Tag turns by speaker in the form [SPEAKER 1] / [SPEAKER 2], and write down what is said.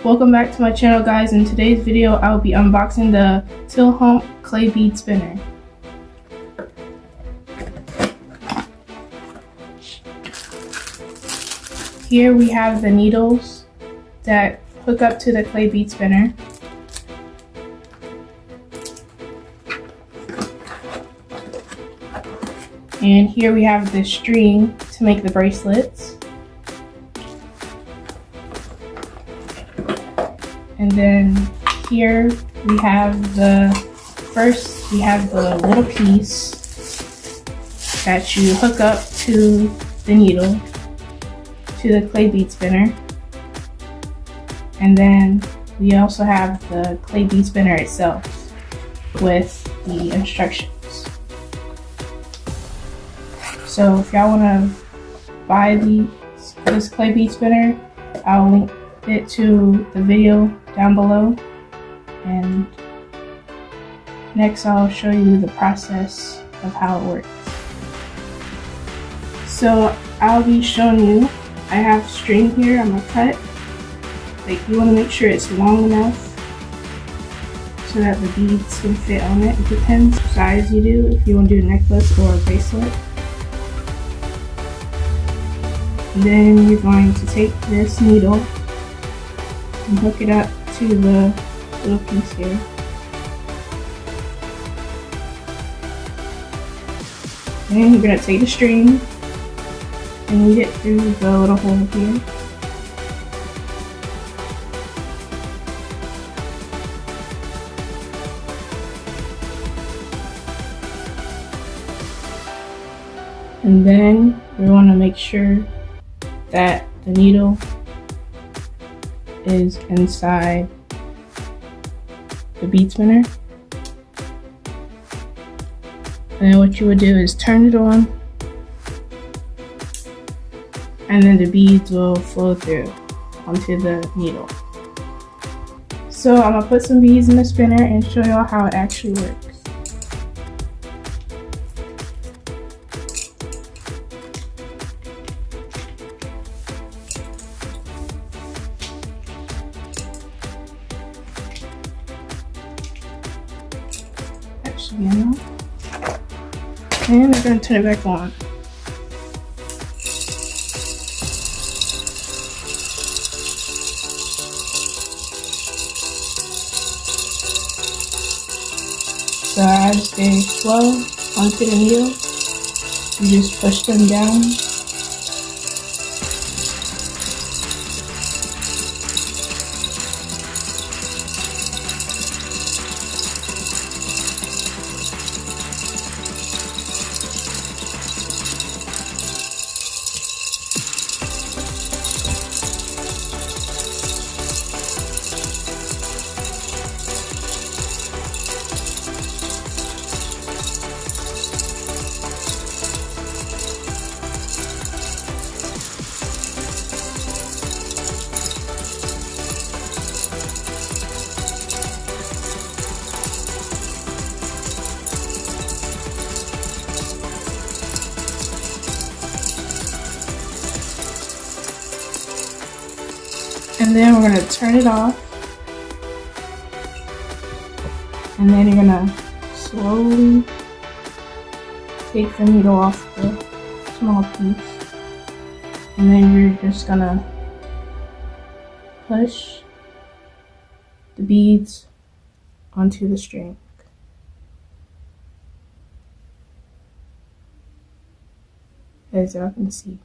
[SPEAKER 1] Welcome back to my channel, guys. In today's video I'll be unboxing the Tilhumt clay bead spinner. Here we have the needles that hook up to the clay bead spinner. And here we have the string to make the bracelets. And then here we have the little piece that you hook up to the needle, to the clay bead spinner. And then we also have the clay bead spinner itself with the instructions. So if y'all want to buy this clay bead spinner, I'll link it to the video down below, and next I'll show you the process of how it works. So I'll be showing you, I have string here I'm gonna cut. Like, you want to make sure it's long enough so that the beads can fit on it. It depends what size you do, if you want to do a necklace or a bracelet. And then you're going to take this needle and hook it up to the little piece here. And you're going to take the string and lead it through the little hole here. And then we want to make sure that the needle is inside the bead spinner. And then what you would do is turn it on, and then the beads will flow through onto the needle. So I'm gonna put some beads in the spinner and show y'all how it actually works. And we're going to turn it back on. So as they flow onto the needle, you just push them down. And then we're going to turn it off, and then you're going to slowly take the needle off the small piece, and then you're just going to push the beads onto the string. As y'all can see.